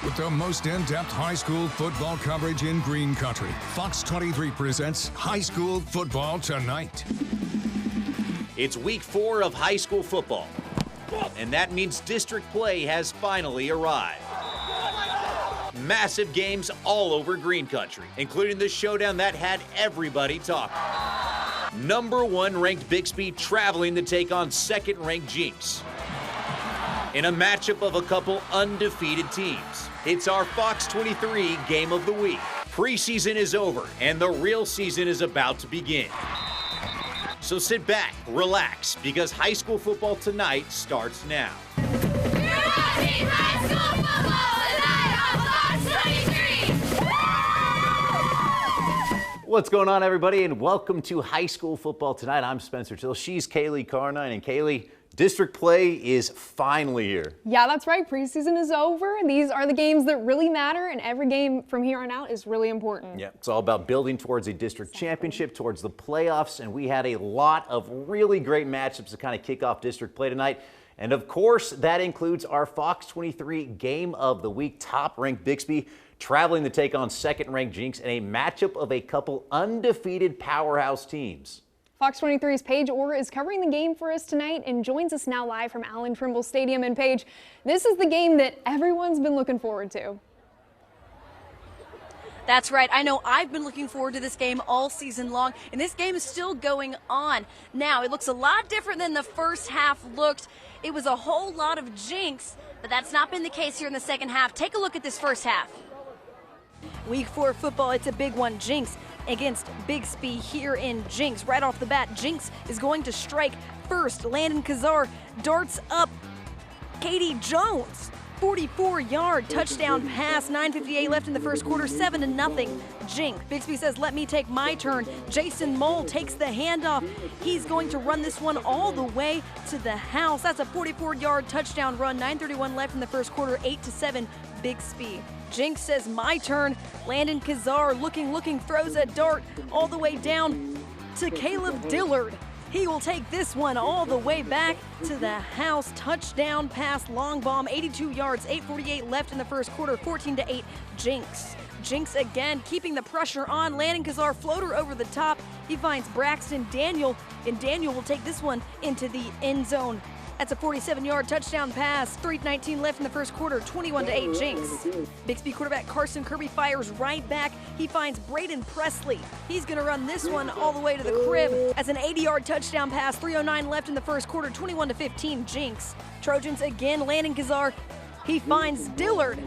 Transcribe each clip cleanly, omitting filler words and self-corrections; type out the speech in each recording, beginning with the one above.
With the most in-depth high school football coverage in Green Country, Fox 23 presents High School Football Tonight. It's week 4 of high school football, and that means district play has finally arrived. Massive games all over Green Country, including the showdown that had everybody talking. Number 1 ranked Bixby traveling to take on 2nd ranked Jenks. In a matchup of a couple undefeated teams, it's our Fox 23 Game of the Week. Preseason is over, and the real season is about to begin. So sit back, relax, because high school football tonight starts now. You're watching high school football tonight on Fox 23. What's going on, everybody, and welcome to High School Football Tonight. I'm Spencer Till. She's Kaylee Carnine, and Kaylee, district play is finally here. Yeah, that's right. Preseason is over. These are the games that really matter, and every game from here on out is really important. Yeah, it's all about building towards a district championship, towards the playoffs, and we had a lot of really great matchups to kind of kick off district play tonight. And of course, that includes our Fox 23 Game of the Week. Top-ranked Bixby traveling to take on 2nd ranked Jenks in a matchup of a couple undefeated powerhouse teams. Fox 23's Paige Orr is covering the game for us tonight and joins us now live from Allen Trimble Stadium. And Paige, this is the game that everyone's been looking forward to. That's right. I know I've been looking forward to this game all season long, and this game is still going on. Now, it looks a lot different than the first half looked. It was a whole lot of Jenks, but that's not been the case here in the second half. Take a look at this first half. Week 4 football, it's a big one. Jenks against Bixby here in Jenks. Right off the bat, Jenks is going to strike first. Landon Kazar darts up Katie Jones. 44-yard touchdown pass, 9:58 left in the first quarter, 7-0 Jenks. Bixby says, let me take my turn. Jason Mole takes the handoff. He's going to run this one all the way to the house. That's a 44-yard touchdown run, 9:31 left in the first quarter, 8-7 Bixby. Jenks says, my turn. Landon Kazar looking, throws a dart all the way down to Caleb Dillard. He will take this one all the way back to the house. Touchdown pass, long bomb, 82 yards, 8:48 left in the first quarter, 14-8 Jenks. Jenks again keeping the pressure on. Landon Kazar floater over the top. He finds Braxton Daniel, and Daniel will take this one into the end zone. That's a 47-yard touchdown pass. 3:19 left in the first quarter, 21-8 Jenks. Bixby quarterback Carson Kirby fires right back. He finds Braden Presley. He's going to run this one all the way to the crib. As an 80-yard touchdown pass, 3:09 left in the first quarter, 21-15 Jenks. Trojans again, Landon Kazar. He finds Dillard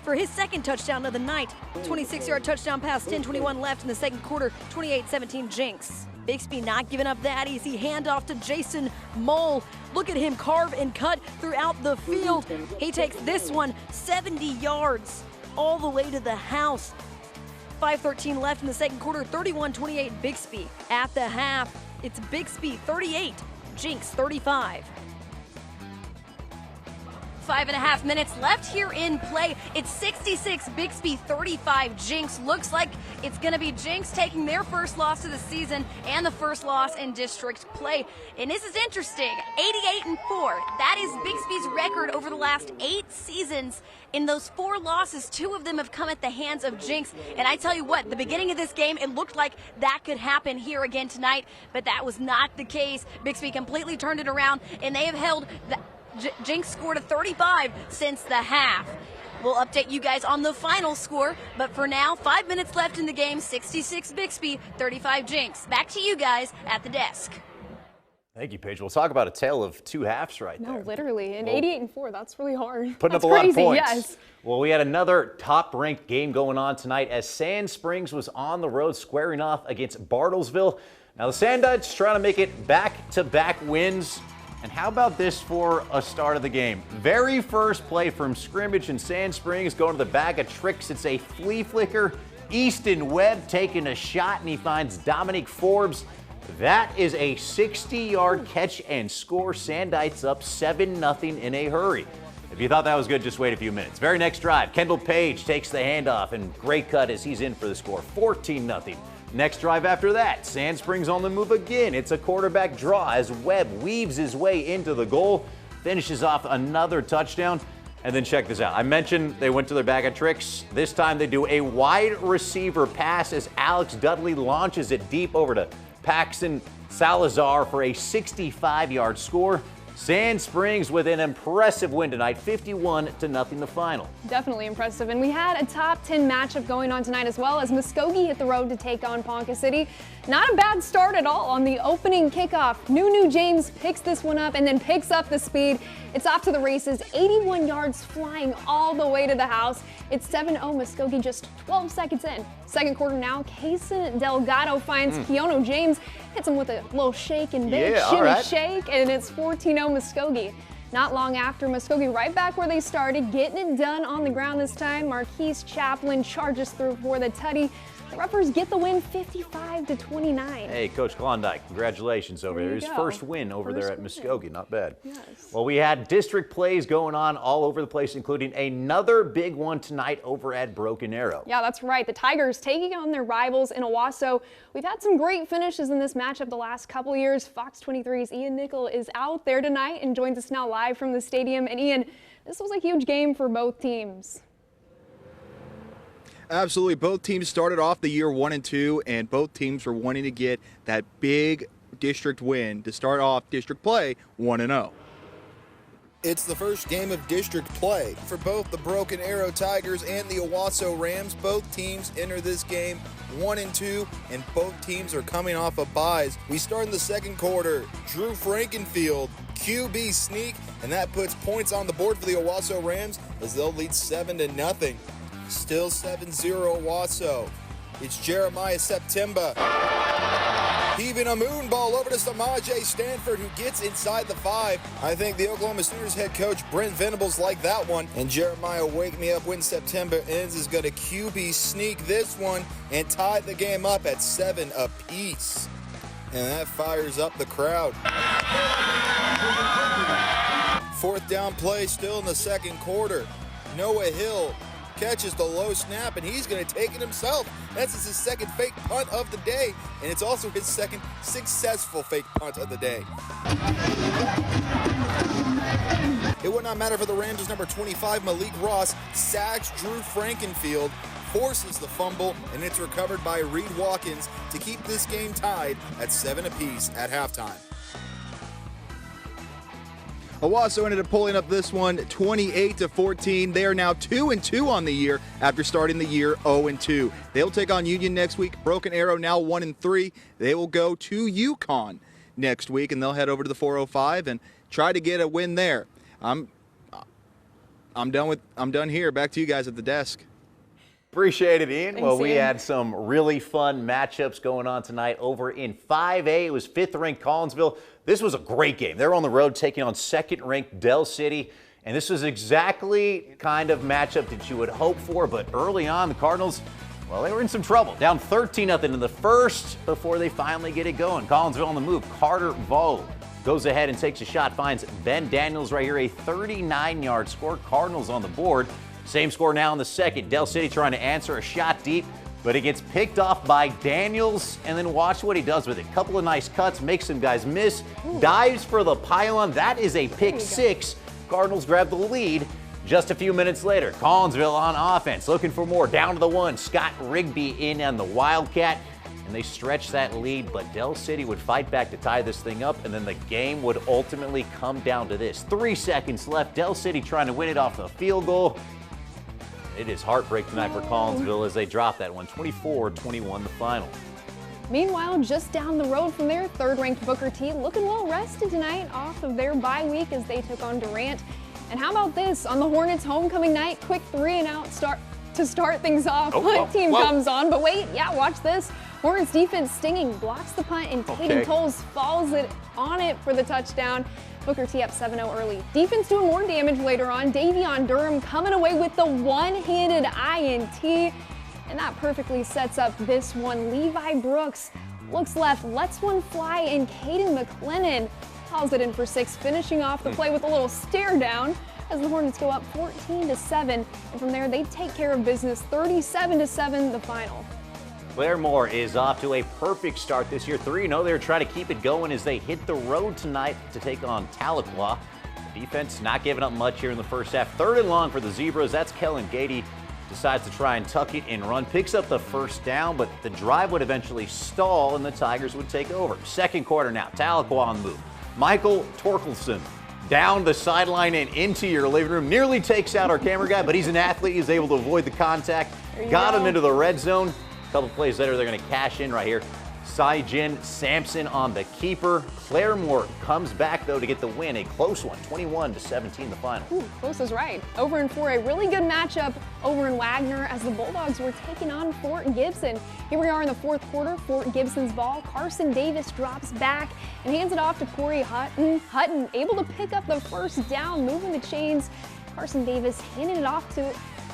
for his second touchdown of the night. 26-yard touchdown pass, 10:21 left in the second quarter, 28-17 Jenks. Bixby not giving up that easy. Handoff to Jason Mole. Look at him carve and cut throughout the field. He takes this one 70 yards all the way to the house. 5:13 left in the second quarter, 31-28 Bixby. At the half, it's Bixby 38, Jenks 35. 5.5 minutes left here in play. It's 66 Bixby, 35 Jenks. Looks like it's going to be Jenks taking their first loss of the season and the first loss in district play. And this is interesting, 88-4. That is Bixby's record over the last 8 seasons. In those 4 losses, 2 of them have come at the hands of Jenks. And I tell you what, the beginning of this game, it looked like that could happen here again tonight, but that was not the case. Bixby completely turned it around, and they have held the Jenks scored a 35 since the half. We'll update you guys on the final score, but for now, 5 minutes left in the game, 66 Bixby, 35 Jenks. Back to you guys at the desk. Thank you, Paige. We'll talk about a tale of 2 halves right there. No, literally. And 88-4, that's really hard. Putting that's up a lot crazy, of points. Yes. Well, we had another top-ranked game going on tonight as Sand Springs was on the road squaring off against Bartlesville. Now, the Sandites trying to make it back-to-back wins. And how about this for a start of the game? Very first play from scrimmage in Sand Springs, going to the bag of tricks. It's a flea flicker. Easton Webb taking a shot, and he finds Dominic Forbes. That is a 60-yard catch and score. Sandites up 7-0 in a hurry. If you thought that was good, just wait a few minutes. Very next drive, Kendall Page takes the handoff, and great cut as he's in for the score, 14-0. Next drive after that, Sand Springs on the move again. It's a quarterback draw as Webb weaves his way into the goal, finishes off another touchdown. And then check this out. I mentioned they went to their bag of tricks. This time they do a wide receiver pass as Alex Dudley launches it deep over to Paxton Salazar for a 65-yard score. Sand Springs with an impressive win tonight, 51-0 the final. Definitely impressive. And we had a top 10 matchup going on tonight as well as Muskogee hit the road to take on Ponca City. Not a bad start at all on the opening kickoff. Nunu James picks this one up and then picks up the speed. It's off to the races, 81 yards flying all the way to the house. It's 7-0 Muskogee just 12 seconds in. Second quarter now, Kaysen Delgado finds Keanu James, hits him with a little shake and bake, shimmy shake, and it's 14-0 Muskogee. Not long after, Muskogee right back where they started, getting it done on the ground this time. Marquise Chaplin charges through for the tutty. The Ruffers get the win 55-29. Hey, Coach Klondike, congratulations over there. His first win over there at Muskogee, not bad. Yes. Well, we had district plays going on all over the place, including another big one tonight over at Broken Arrow. Yeah, that's right. The Tigers taking on their rivals in Owasso. We've had some great finishes in this matchup the last couple years. FOX23's Ian Nickel is out there tonight and joins us now live from the stadium. And Ian, this was a huge game for both teams. Absolutely. Both teams started off the year 1-2, and both teams were wanting to get that big district win to start off district play 1-0. It's the first game of district play for both the Broken Arrow Tigers and the Owasso Rams. Both teams enter this game 1-2, and both teams are coming off of byes. We start in the second quarter. Drew Frankenfield, QB sneak, and that puts points on the board for the Owasso Rams as they'll lead 7-0. Still 7-0 Owasso. It's Jeremiah September heaving a moon ball over to Samaje Stanford, who gets inside the 5. I think the Oklahoma Sooners head coach Brent Venables liked that one. And Jeremiah Wake Me Up when September ends is going to QB sneak this one and tie the game up at 7 apiece. And that fires up the crowd. Fourth down play still in the second quarter. Noah Hill catches the low snap, and he's going to take it himself. That's his second fake punt of the day, and it's also his second successful fake punt of the day. It would not matter for the Rams as number 25, Malik Ross, sacks Drew Frankenfield, forces the fumble, and it's recovered by Reed Watkins to keep this game tied at 7 apiece at halftime. Owasso ended up pulling up this one 28-14. They are now 2-2 on the year after starting the year 0-2. They'll take on Union next week. Broken Arrow now 1-3. They will go to Yukon next week, and they'll head over to the 405 and try to get a win there. I'm done here. Back to you guys at the desk. Appreciate it, Ian. Thanks, well, we Ian. had some really fun matchups going on tonight over in 5A. It was 5th-ranked Collinsville. This was a great game. They were on the road taking on 2nd-ranked Del City, and this was exactly kind of matchup that you would hope for, but early on, the Cardinals, well, they were in some trouble. Down 13-0 in the first before they finally get it going. Collinsville on the move. Carter Vogue goes ahead and takes a shot, finds Ben Daniels right here, a 39-yard score. Cardinals on the board. Same score now in the second. Del City trying to answer a shot deep, but it gets picked off by Daniels, and then watch what he does with it. Couple of nice cuts, makes some guys miss, dives for the pylon. That is a pick 6. Cardinals grab the lead just a few minutes later. Collinsville on offense, looking for more. Down to the 1. Scott Rigby in on the Wildcat, and they stretch that lead, but Del City would fight back to tie this thing up, and then the game would ultimately come down to this. 3 seconds left. Del City trying to win it off the field goal. It is heartbreak tonight for Collinsville as they drop that one, 24-21 the final. Meanwhile, just down the road from there, 3rd-ranked Booker T looking well rested tonight off of their bye week as they took on Durant. And how about this? On the Hornets homecoming night, quick 3-and-out start to start things off. Punt team comes on, but wait, watch this. Hornets defense stinging, blocks the punt, and Caden Tolles falls it on it for the touchdown. Booker T up 7-0 early. Defense doing more damage later on. Davion Durham coming away with the one-handed INT. And that perfectly sets up this one. Levi Brooks looks left, lets one fly, and Caden McLennan hauls it in for 6, finishing off the play with a little stare down as the Hornets go up 14-7. And from there, they take care of business, 37-7 the final. Claremore is off to a perfect start this year. 3-0. They're trying to keep it going as they hit the road tonight to take on Tahlequah. Defense not giving up much here in the first half. 3rd and long for the Zebras. That's Kellen Gady. Decides to try and tuck it and run. Picks up the first down, but the drive would eventually stall and the Tigers would take over. Second quarter now. Tahlequah on the move. Michael Torkelson down the sideline and into your living room. Nearly takes out our camera guy, but he's an athlete. He's able to avoid the contact. Got him into the red zone. A couple plays later, they're going to cash in right here. Syjin Sampson on the keeper. Claremore comes back, though, to get the win. A close one, 21-17 the final. Ooh, close is right. Over in for a really good matchup over in Wagner as the Bulldogs were taking on Fort Gibson. Here we are in the 4th quarter. Fort Gibson's ball. Carson Davis drops back and hands it off to Corey Hutton. Hutton able to pick up the first down, moving the chains. Carson Davis handing it off to,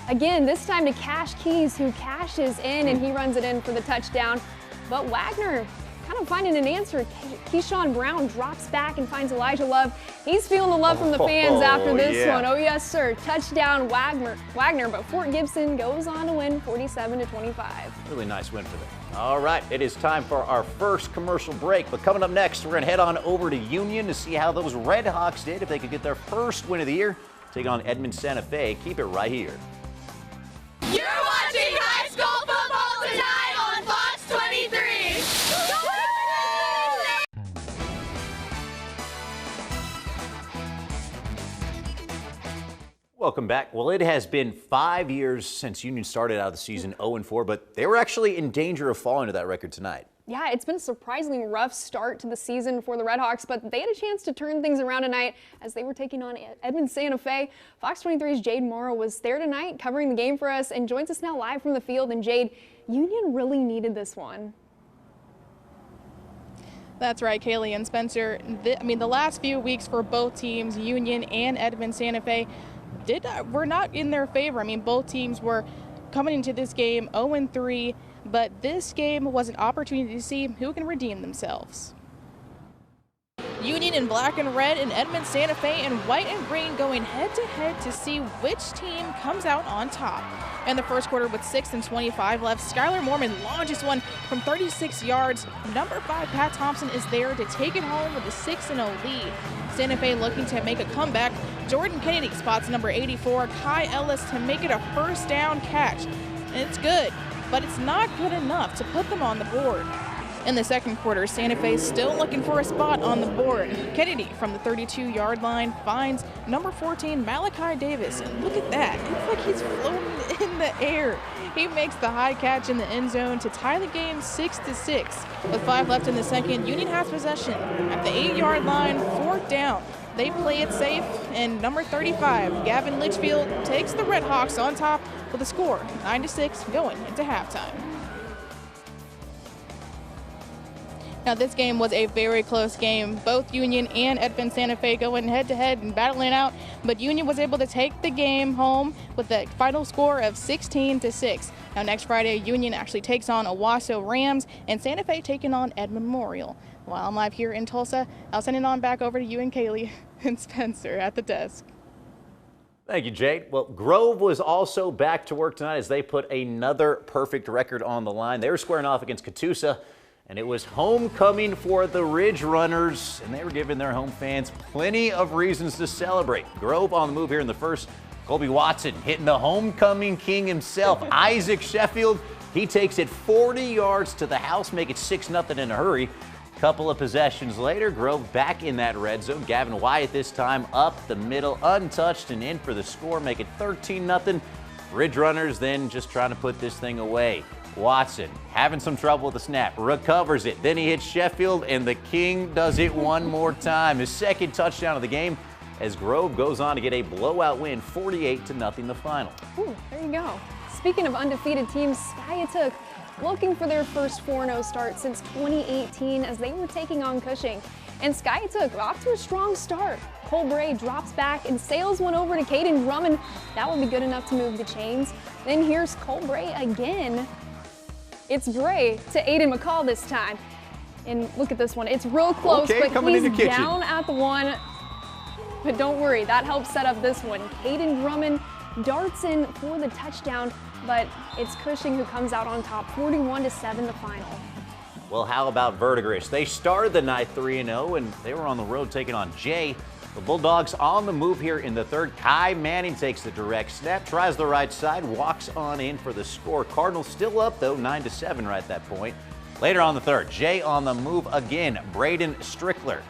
again, this time to Cash Keys, who cashes in and he runs it in for the touchdown. But Wagner kind of finding an answer. Keyshawn Brown drops back and finds Elijah Love. He's feeling the love from the fans after this one. Oh, yes, sir. Touchdown, Wagner. But Fort Gibson goes on to win 47-25. Really nice win for them. All right, it is time for our first commercial break. But coming up next, we're going to head on over to Union to see how those Red Hawks did, if they could get their first win of the year, take on Edmond Santa Fe. Keep it right here. You're watching high school football tonight on FOX23. Welcome back. Well, it has been 5 years since Union started out of the season 0-4, but they were actually in danger of falling to that record tonight. Yeah, it's been a surprisingly rough start to the season for the Red Hawks, but they had a chance to turn things around tonight as they were taking on Edmond Santa Fe. Fox 23's Jade Morrow was there tonight covering the game for us and joins us now live from the field. And Jade, Union really needed this one. That's right, Kaylee and Spencer. The last few weeks for both teams, Union and Edmond Santa Fe, were not in their favor. Both teams were coming into this game 0-3, but this game was an opportunity to see who can redeem themselves. Union in black and red and Edmond Santa Fe in white and green going head-to-head to see which team comes out on top. In the first quarter with 6:25 left, Skylar Mormon launches one from 36 yards. Number 5, Pat Thompson, is there to take it home with a 6-0 lead. Santa Fe looking to make a comeback. Jordan Kennedy spots number 84, Kai Ellis, to make it a first down catch. And it's good, but it's not good enough to put them on the board. In the second quarter, Santa Fe still looking for a spot on the board. Kennedy from the 32-yard line finds number 14, Malachi Davis. And look at that. It's like he's floating in the air. He makes the high catch in the end zone to tie the game 6-6. With 5 left in the second, Union has possession at the 8-yard line, 4th down. They play it safe, and number 35, Gavin Litchfield, takes the Red Hawks on top with a score 9-6 going into halftime. Now, this game was a very close game. Both Union and Edmond Santa Fe going head-to-head and battling out, but Union was able to take the game home with the final score of 16-6. Now, next Friday, Union actually takes on Owasso Rams, and Santa Fe taking on Edmond Memorial. While I'm live here in Tulsa, I'll send it on back over to you and Kaylee and Spencer at the desk. Thank you, Jade. Well, Grove was also back to work tonight as they put another perfect record on the line. They were squaring off against Catoosa, and it was homecoming for the Ridge Runners, and they were giving their home fans plenty of reasons to celebrate. Grove on the move here in the first. Colby Watson hitting the homecoming king himself, Isaac Sheffield. He takes it 40 yards to the house, make it 6-0 in a hurry. Couple of possessions later, Grove back in that red zone. Gavin Wyatt this time up the middle, untouched and in for the score, make it 13-0. Ridge Runners then just trying to put this thing away. Watson having some trouble with the snap, recovers it, then he hits Sheffield, and the King does it one more time. His second touchdown of the game as Grove goes on to get a blowout win, 48-0 the final. Ooh, there you go. Speaking of undefeated teams, Skiatook looking for their first 4-0 start since 2018 as they were taking on Cushing. And Skiatook off to a strong start. Cole Bray drops back and sails one over to Caden Drummond. That will be good enough to move the chains. Then here's Cole Bray again. It's Bray to Aiden McCall this time. And look at this one. It's real close, okay, but he's down at the 1. But don't worry, that helps set up this one. Caden Drummond darts in for the touchdown, but it's Cushing who comes out on top, 41-7 the final. Well, how about Verdigris? They started the night 3-0, and they were on the road taking on Jay. The Bulldogs on the move here in the third. Kai Manning takes the direct snap, tries the right side, walks on in for the score. Cardinals still up, though, 9-7 right at that point. Later on the third, Jay on the move again. Braden Strickler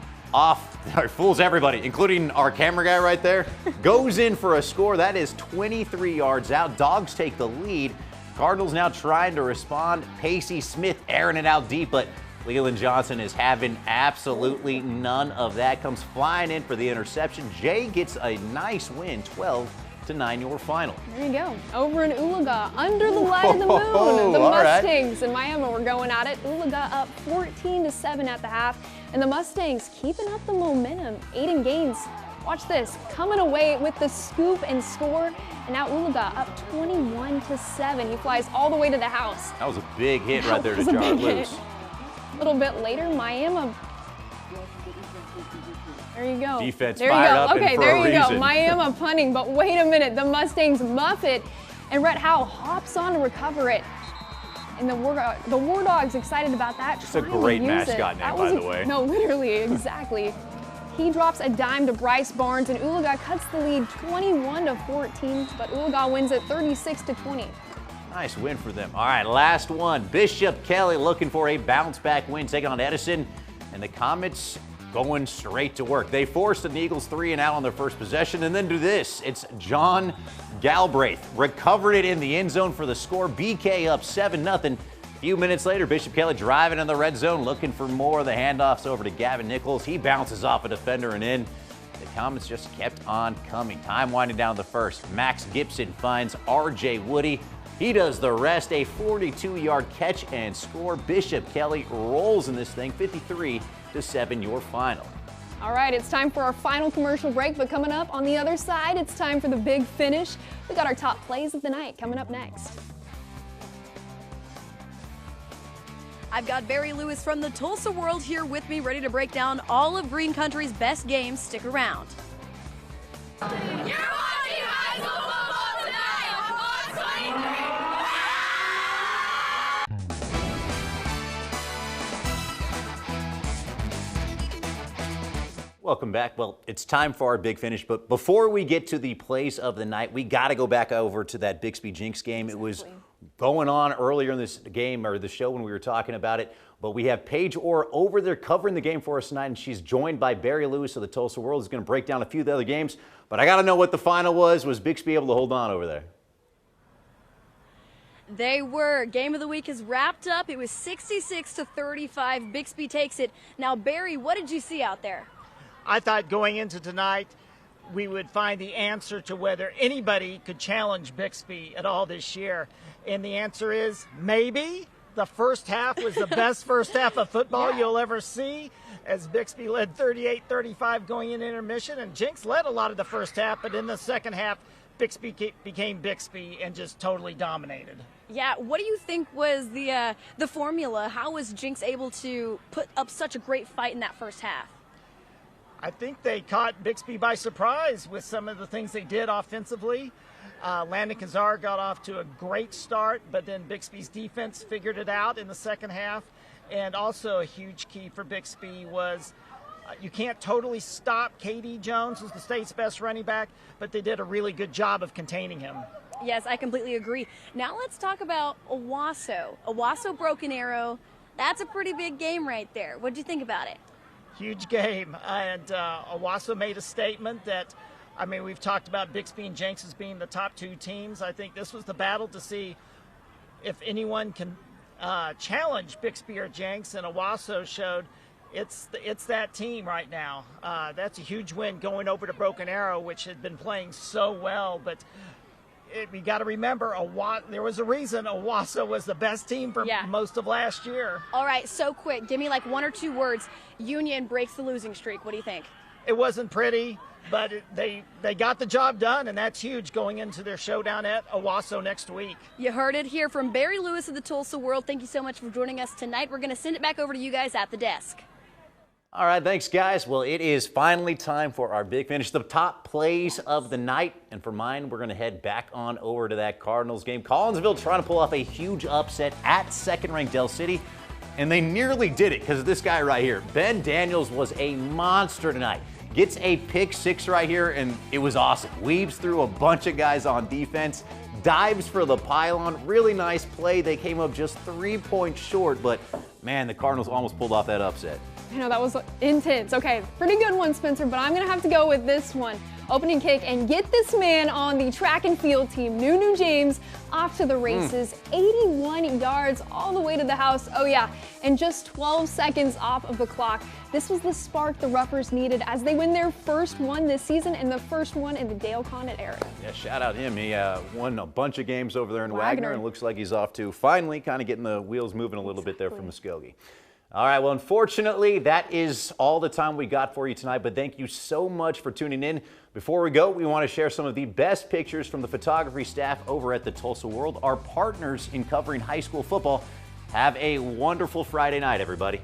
fools everybody, including our camera guy right there. Goes in for a score. That is 23 yards out. Dogs take the lead. Cardinals now trying to respond. Pacey Smith airing it out deep, but Leland Johnson is having absolutely none of that. Comes flying in for the interception. Jay gets a nice win, 12-9 your final. There you go. Over in Oologah, under the light of the moon, the Mustangs and Miami were going at it. Oologah up 14-7 at the half, and the Mustangs keeping up the momentum. Aiden Gaines, watch this, coming away with the scoop and score, and now Oologah up 21-7. He flies all the way to the house. That was a big hit right there to jar it loose. A little bit later, Miami. There you go. Defense there fired you go. up Okay, and for there a you reason. go. Miami punting, but wait a minute. The Mustangs muff it, and Rhett Howe hops on to recover it. And the War Dogs excited about that. Just a great mascot name, by the way. No, literally, exactly. He drops a dime to Bryce Barnes, and Oologah cuts the lead 21-14, but Oologah wins it 36-20. Nice win for them. All right, last one. Bishop Kelly looking for a bounce-back win, taking on Edison, and the Comets going straight to work. They forced the Eagles 3 and out on their first possession, and then do this. It's John Galbraith. Recovered it in the end zone for the score. BK up 7-0. A few minutes later, Bishop Kelly driving in the red zone, looking for more. The handoffs over to Gavin Nichols. He bounces off a defender and in. The Comets just kept on coming. Time winding down the first. Max Gibson finds R.J. Woody. He does the rest, a 42-yard catch and score. Bishop Kelly rolls in this thing, 53-7 your final. All right, it's time for our final commercial break, but coming up on the other side, it's time for the big finish. We got our top plays of the night coming up next. I've got Barry Lewis from the Tulsa World here with me, ready to break down all of Green Country's best games. Stick around. You're watching high school football tonight on FOX23. Welcome back. Well, it's time for our big finish, but before we get to the plays of the night, we got to go back over to that Bixby Jenks game. It was going on earlier in this game, or the show, when we were talking about it, but we have Paige Orr over there covering the game for us tonight, and she's joined by Barry Lewis of the Tulsa World, who's going to break down a few of the other games, but I got to know what the final was. Was Bixby able to hold on over there? They were. Game of the week is wrapped up. It was 66-35. Bixby takes it. Now, Barry, what did you see out there? I thought going into tonight we would find the answer to whether anybody could challenge Bixby at all this year. And the answer is maybe. The first half was the best first half of football you'll ever see, as Bixby led 38-35 going into intermission. And Jenks led a lot of the first half, but in the second half, Bixby became Bixby and just totally dominated. Yeah, what do you think was the formula? How was Jenks able to put up such a great fight in that first half? I think they caught Bixby by surprise with some of the things they did offensively. Landon Kazar got off to a great start, but then Bixby's defense figured it out in the second half. And also a huge key for Bixby was you can't totally stop K.D. Jones, who's the state's best running back, but they did a really good job of containing him. Yes, I completely agree. Now let's talk about Owasso. Owasso Broken Arrow. That's a pretty big game right there. What did you think about it? Huge game. And Owasso made a statement that, I mean, we've talked about Bixby and Jenks as being the top two teams. I think this was the battle to see if anyone can challenge Bixby or Jenks, and Owasso showed it's that team right now. That's a huge win going over to Broken Arrow, which had been playing so well, but we got to remember, there was a reason Owasso was the best team for most of last year. All right, so quick, give me like one or two words. Union breaks the losing streak. What do you think? It wasn't pretty, but they got the job done, and that's huge going into their showdown at Owasso next week. You heard it here from Barry Lewis of the Tulsa World. Thank you so much for joining us tonight. We're going to send it back over to you guys at the desk. All right, thanks, guys. Well, it is finally time for our big finish, the top plays of the night. And for mine, we're going to head back on over to that Cardinals game. Collinsville trying to pull off a huge upset at second-ranked Del City, and they nearly did it because of this guy right here. Ben Daniels was a monster tonight. Gets a pick six right here, and it was awesome. Weaves through a bunch of guys on defense, dives for the pylon. Really nice play. They came up just 3 points short, but man, the Cardinals almost pulled off that upset. I know, that was intense. Okay, pretty good one, Spencer, but I'm going to have to go with this one. Opening kick, and get this man on the track and field team, Nunu James, off to the races. 81 yards all the way to the house. Oh yeah, and just 12 seconds off of the clock. This was the spark the Ruffers needed as they win their first one this season and the first one in the Dale Condit era. Yeah, shout out him. He won a bunch of games over there in Wagner, and looks like he's off to finally kind of getting the wheels moving a little bit there from Muskogee. All right, well, unfortunately, that is all the time we got for you tonight, but thank you so much for tuning in. Before we go, we want to share some of the best pictures from the photography staff over at the Tulsa World, our partners in covering high school football. Have a wonderful Friday night, everybody.